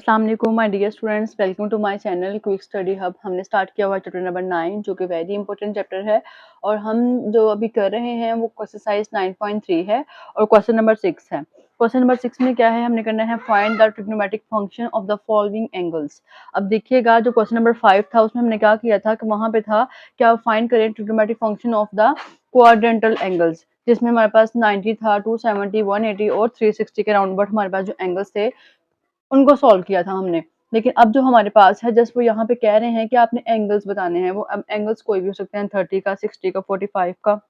अस्सलाम वालेकुम my dear students, welcome to my channel quick study hub. हमने start किया हुआ चैप्टर नंबर 9 जो कि वेरी इंपॉर्टेंट चैप्टर है और हम जो अभी कर रहे हैं वो एक्सरसाइज 9.3 है और क्वेश्चन नंबर 6 है। क्वेश्चन नंबर 6 में क्या है, हमने करना है find the trigonometric function of the following angles. अब देखिएगा जो क्वेश्चन नंबर 5 था उसमें हमने क्या किया था कि वहां पे था क्या फाइंड करें trigonometric function of the quadrantal angles, जिसमें हमारे पास 90 था, 270, 180 और 360 के राउंड बट हमारे पास जो एंगल्स थे उनको सॉल्व किया था हमने। लेकिन अब जो हमारे पास है जस्ट वो यहाँ पे कह रहे हैं कि आपने एंगल्स बताने हैं। वो अब एंगल्स कोई भी हो सकते हैं, 30 का, 60 का, 45 का,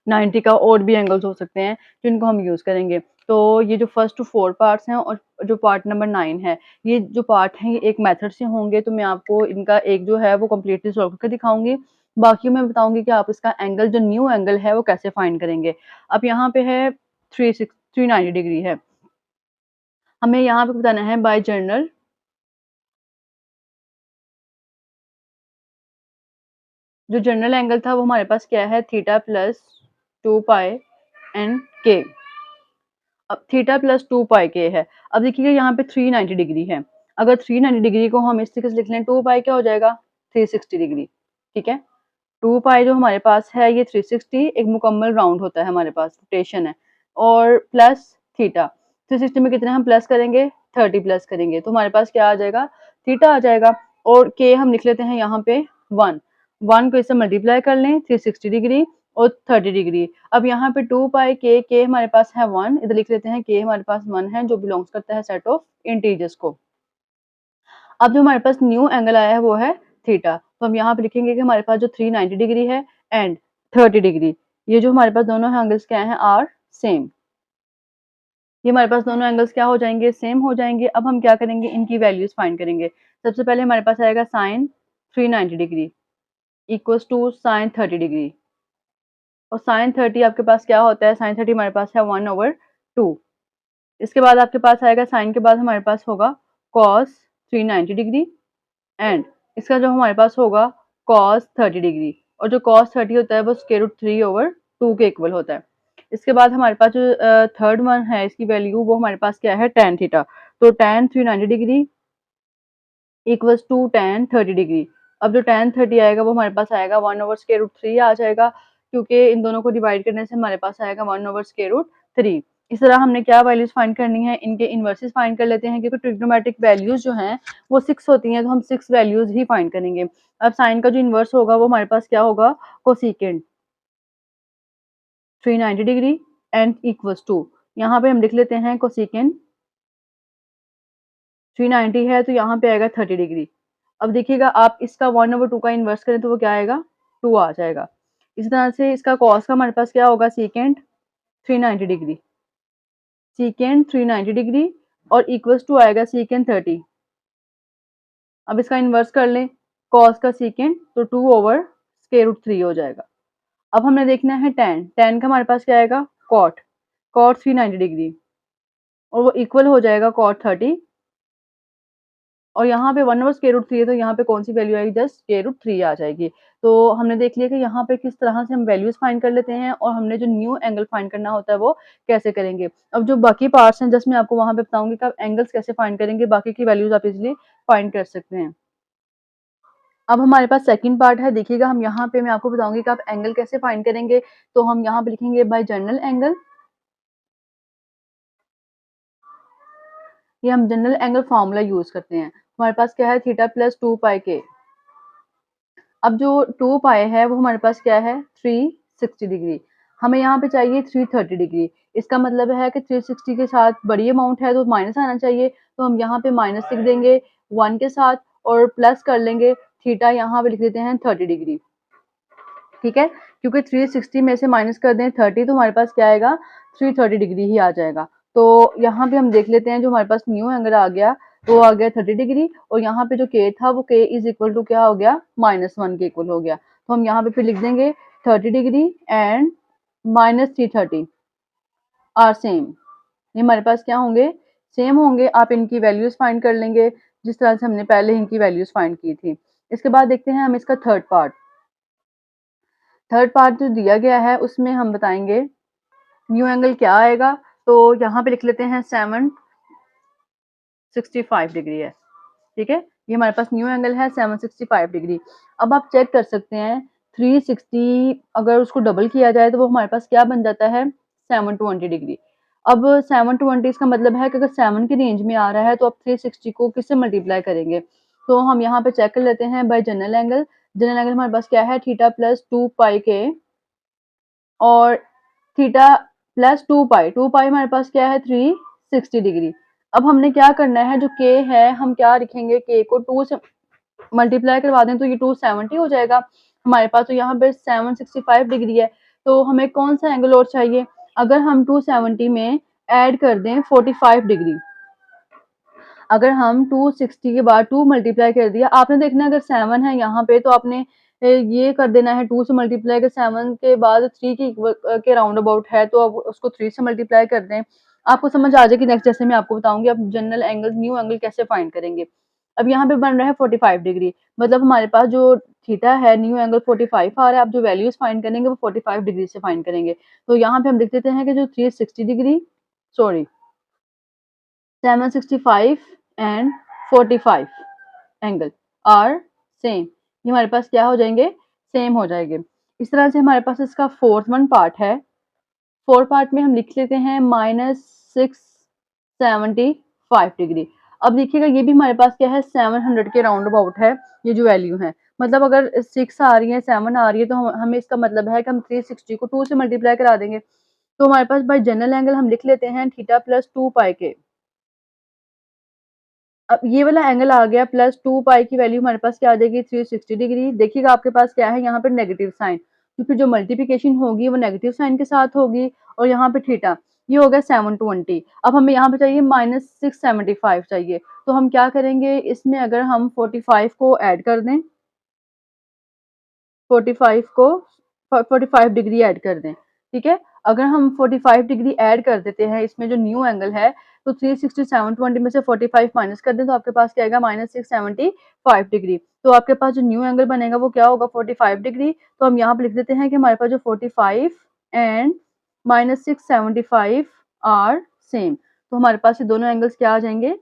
90 का, और भी एंगल्स हो सकते हैं जिनको हम यूज करेंगे। तो ये जो फर्स्ट टू 4 पार्ट्स हैं और जो पार्ट नंबर 9 है, ये जो पार्ट हैं ये एक मेथड से होंगे। तो मैं आपको इनका एक जो है वो कम्प्लीटली सॉल्व करके दिखाऊंगी, बाकी मैं बताऊंगी कि आप इसका एंगल जो न्यू एंगल है वो कैसे फाइंड करेंगे। अब यहाँ पे है 390 डिग्री है, हमें यहाँ पे बताना है बाय जर्नल जो जनरल एंगल था वो हमारे पास क्या है, थीटा प्लस 2 पाई एन के। अब थीटा प्लस 2 पाई के है। अब देखिएगा यहाँ पे 390 डिग्री है। अगर 390 डिग्री को हम इस तरीके से लिख लें, 2 पाई क्या हो जाएगा, 360 डिग्री। ठीक है, 2 पाई जो हमारे पास है ये 360 एक मुकम्मल राउंड होता है, हमारे पास रोटेशन है। और प्लस थीटा, 360 में कितने हम प्लस करेंगे, 30 प्लस करेंगे तो हमारे पास क्या आ जाएगा, थीटा आ जाएगा। और के हम लिख लेते हैं यहाँ पे 1, 1 को इससे मल्टीप्लाई कर लें, 360 डिग्री और 30 डिग्री। अब यहाँ पे 2 पाई के हमारे पास है 1, इधर लिख लेते हैं के हमारे पास 1 है जो बिलोंग्स करता है सेट ऑफ इंटीजर्स को। अब जो हमारे पास न्यू एंगल आया है वो है थीटा, तो हम यहाँ पे लिखेंगे कि हमारे पास जो 390 डिग्री है एंड 30 डिग्री, ये जो हमारे पास दोनों एंगल्स क्या हैं, आर सेम। ये हमारे पास दोनों एंगल्स क्या हो जाएंगे, सेम हो जाएंगे। अब हम क्या करेंगे, इनकी वैल्यूज फाइंड करेंगे। सबसे पहले हमारे पास आएगा sine 390 degree equals to sine 30 degree, और साइन 30 आपके पास क्या होता है, साइन 30 हमारे पास है 1/2। इसके बाद आपके पास आएगा साइन के बाद हमारे पास होगा कॉस 390 डिग्री एंड इसका जो हमारे पास होगा कॉस 30 डिग्री, और जो कॉस 30 होता है वो स्क्वायर रूट 3/2 के इक्वल होता है। इसके बाद हमारे पास जो थर्ड वन है इसकी वैल्यू वो हमारे पास क्या है, टेन थीटा। तो tan 390 degree equals to tan 30 degree. अब जो टेन 30 आएगा वो हमारे पास आएगा 1/√3 आ जाएगा, क्योंकि इन दोनों को डिवाइड करने से हमारे पास आएगा 1/√3। इस तरह हमने क्या वैल्यूज फाइंड करनी है, इनके इनवर्सेस फाइंड कर लेते हैं, क्योंकि ट्रिग्नोमेट्रिक वैल्यूज जो हैं वो 6 होती हैं, तो हम 6 वैल्यूज ही फाइंड करेंगे। अब साइन का जो इनवर्स होगा वो हमारे पास क्या होगा, cosecant 390 degree and equals to, यहाँ पे हम लिख लेते हैं कोसिकेंट 390 है तो यहाँ पे आएगा 30 डिग्री। अब देखिएगा आप इसका 1/2 का इन्वर्स करें तो वो क्या आएगा, 2 आ जाएगा। इसी तरह से इसका कॉस का हमारे पास क्या होगा, सीकेंट 390 डिग्री, सीकेंट 390 डिग्री और इक्वल्स टू आएगा सीकेंट 30। अब इसका इन्वर्स कर लें कॉस का सीकेंट, तो 2/√3 हो जाएगा। अब हमने देखना है टेन, टेन का हमारे पास क्या आएगा, कॉट, कॉट 390 डिग्री और वो इक्वल हो जाएगा कॉट 30। और यहाँ पे 1/√3 है तो यहाँ पे कौन सी वैल्यू आएगी, जस्ट √3 आ जाएगी। तो हमने देख लिया कि यहाँ पे किस तरह से हम वैल्यूज फाइंड कर लेते हैं और हमने जो न्यू एंगल फाइंड करना होता है वो कैसे करेंगे। अब जो बाकी पार्ट्स हैं जस्ट मैं आपको वहां पे बताऊंगी कि आप एंगल्स कैसे फाइंड करेंगे, बाकी की वैल्यूज आप इजिली फाइंड कर सकते हैं। अब हमारे पास सेकंड पार्ट है, देखिएगा हम यहाँ पे मैं आपको बताऊंगी कि आप एंगल कैसे फाइंड करेंगे। तो हम यहाँ पे लिखेंगे बाय जनरल एंगल, ये हम जनरल एंगल फॉर्मूला यूज करते हैं। हमारे पास क्या है, थीटा प्लस 2 पाई के। अब जो 2 पाई है वो हमारे पास क्या है, 360 डिग्री। हमें यहाँ पे चाहिए 330 डिग्री। इसका मतलब है कि 360 के साथ बड़ी अमाउंट है तो माइनस आना चाहिए, तो हम यहाँ पे माइनस लिख देंगे 1 के साथ और प्लस कर लेंगे थीटा, यहाँ पे लिख देते हैं 30 डिग्री। ठीक है, क्योंकि 360 में से माइनस कर दें 30 तो हमारे पास क्या आएगा, 330 डिग्री ही आ जाएगा। तो यहाँ पे हम देख लेते हैं जो हमारे पास न्यू एंगल आ गया वो आ गया 30 डिग्री, और यहाँ पे जो के था वो के इज इक्वल टू क्या हो गया, -1 के इक्वल हो गया। तो हम यहाँ पे फिर लिख देंगे 30 डिग्री एंड -330 आर सेम। ये हमारे पास क्या होंगे, सेम होंगे। आप इनकी वैल्यूज फाइंड कर लेंगे जिस तरह से हमने पहले इनकी वैल्यूज फाइंड की थी। इसके बाद देखते हैं हम इसका थर्ड पार्ट। थर्ड पार्ट जो दिया गया है उसमें हम बताएंगे न्यू एंगल क्या आएगा। तो यहाँ पे लिख लेते हैं 765 डिग्री है। ठीक है, ये हमारे पास न्यू एंगल है 765 डिग्री। अब आप चेक कर सकते हैं 360 अगर उसको डबल किया जाए तो वो हमारे पास क्या बन जाता है 720 डिग्री। अब 720 इसका मतलब है कि अगर 7 की रेंज में आ रहा है तो आप 360 को किससे मल्टीप्लाई करेंगे। तो हम यहाँ पे चेक कर लेते हैं bye general angle. General angle हमारे पास क्या है थीटा प्लस 2 पाई के और थीटा प्लस 2 पाई हमारे पास क्या है 360 डिग्री। अब हमने क्या करना है जो के है हम क्या लिखेंगे के को 2 से मल्टीप्लाई करवा दें तो ये 270 हो जाएगा हमारे पास। तो यहाँ पे 765 डिग्री है तो हमें कौन सा एंगल और चाहिए। अगर हम 270 में ऐड कर दें 45 डिग्री, अगर हम 260 के बाद 2 मल्टीप्लाई कर दिया, आपने देखना अगर 7 है यहाँ पे तो आपने ये कर देना है 2 से मल्टीप्लाई, अगर 7 के बाद 3 के राउंड अबाउट है तो अब उसको 3 से मल्टीप्लाई कर दें, आपको समझ आ जाएगी। नेक्स्ट जैसे मैं आपको बताऊंगी आप जनरल एंगल न्यू एंगल कैसे फाइंड करेंगे। अब यहाँ पे बन रहा है 45 डिग्री, मतलब हमारे पास जो थीटा है न्यू एंगल 45 आ रहा है। आप जो वैल्यूज फाइंड करेंगे वो 45 डिग्री से फाइंड करेंगे। तो यहाँ पे हम लिख देते हैं कि जो 360 degree sorry 765 and 45 angle are same, ये हमारे पास क्या हो जाएंगे सेम हो जाएंगे। इस तरह से हमारे पास इसका फोर्थ वन पार्ट है। फोर्थ पार्ट में हम लिख लेते हैं -675 डिग्री। अब देखिएगा ये भी हमारे पास क्या है 700 के राउंड अबाउट है ये जो वैल्यू है। मतलब अगर 6 आ रही है 7 आ रही है तो हमें इसका मतलब है कि हम 360 को 2 से मल्टीप्लाई करा देंगे। तो हमारे पास बाय जनरल एंगल हम लिख लेते हैं थीटा प्लस 2 पाई के। अब ये वाला एंगल आ गया प्लस 2 पाई की वैल्यू हमारे पास क्या आ जाएगी 360 डिग्री। देखिएगा आपके पास क्या है यहाँ पर नेगेटिव साइन, क्योंकि जो मल्टीप्लिकेशन होगी वो नेगेटिव साइन के साथ होगी। और यहाँ पे थीटा ये हो गया 720। अब हमें यहाँ पे चाहिए -675 चाहिए। तो हम क्या करेंगे इसमें अगर हम 45 को ऐड कर दें 45 को 45 डिग्री ऐड कर दें। ठीक है, अगर हम 45 डिग्री ऐड कर देते हैं इसमें जो न्यू एंगल है तो 360 720 में से 45 माइनस कर दें तो आपके पास क्या आएगा -675 डिग्री। तो आपके पास जो न्यू एंगल बनेगा वो क्या होगा 45 डिग्री। तो हम यहाँ पे लिख देते हैं कि हमारे पास जो 45 एंड -675 आर सेम। तो हमारे पास ये दोनों एंगल्स क्या आ जाएंगे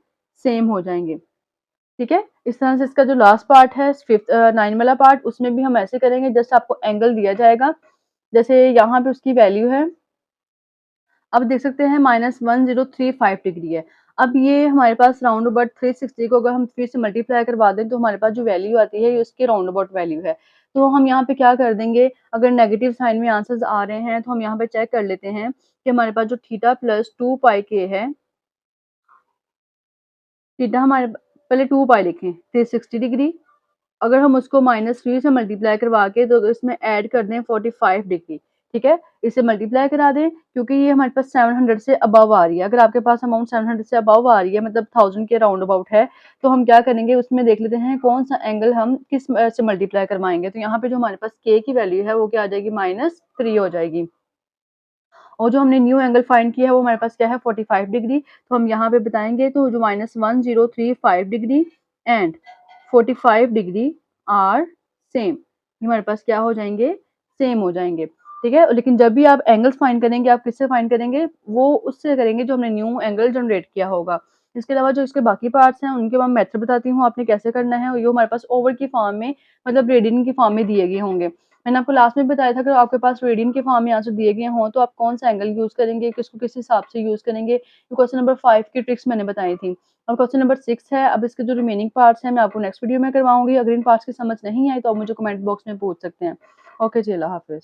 सेम हो जाएंगे। ठीक है, इस तरह से इसका जो लास्ट पार्ट है फिफ्थ 9 वाला पार्ट उसमें भी हम ऐसे करेंगे जस्ट आपको एंगल दिया जाएगा। जैसे यहाँ पे उसकी वैल्यू है अब देख सकते हैं -1035 डिग्री है। अब ये हमारे पास राउंड अबाउट 360 को अगर हम 3 से मल्टीप्लाई करवा दें तो हमारे पास जो वैल्यू आती है ये उसके राउंड अबाउट वैल्यू है। तो हम यहाँ पे क्या कर देंगे अगर नेगेटिव साइन में आंसर्स आ रहे हैं तो हम यहाँ पे चेक कर लेते हैं कि हमारे पास जो थीटा प्लस 2 पाई के है, थीटा हमारे पहले 2 पाई लिखें 360 डिग्री, अगर हम उसको -3 से मल्टीप्लाई करवा के तो इसमें ऐड कर दें 45 डिग्री। ठीक है, इसे मल्टीप्लाई करा दें क्योंकि ये हमारे पास 700 से अबव आ रही है। अगर आपके पास अमाउंट 700 से अबव आ रही है मतलब 1000 के राउंड अबाउट है तो हम क्या करेंगे उसमें देख लेते हैं कौन सा एंगल हम किस से मल्टीप्लाई करवाएंगे। तो यहाँ पे जो हमारे पास के की वैल्यू है वो क्या आ जाएगी -3 हो जाएगी। और जो हमने न्यू एंगल फाइंड किया है वो हमारे पास क्या है 45 डिग्री। तो हम यहाँ पे बताएंगे तो जो -1035 degree and 45 degree are same, ये हमारे पास क्या हो जाएंगे सेम हो जाएंगे। ठीक है, लेकिन जब भी आप एंगल्स फाइंड करेंगे आप किससे फाइंड करेंगे वो उससे करेंगे जो हमने न्यू एंगल जनरेट किया होगा। इसके अलावा जो इसके बाकी पार्ट्स हैं उनके मैं मेथड बताती हूँ आपने कैसे करना है। ये हमारे पास ओवर की फॉर्म में मतलब रेडियन की फॉर्म में दिए गए होंगे। मैंने आपको लास्ट में बताया था अगर आपके पास रेडियन के फॉर्म में आंसर दिए गए हों तो आप कौन सा एंगल यूज करेंगे किसको किस हिसाब से यूज करेंगे। क्वेश्चन नंबर 5 की ट्रिक्स मैंने बताई थी। और क्वेश्चन नंबर 6 है अब इसके जो रिमेनिंग पार्ट्स हैं मैं आपको नेक्स्ट वीडियो में करवाऊंगी। अगर इन पार्ट्स की समझ नहीं आई तो आप मुझे कमेंट बॉक्स में पूछ सकते हैं। ओके जी, अल्लाह हाफिज।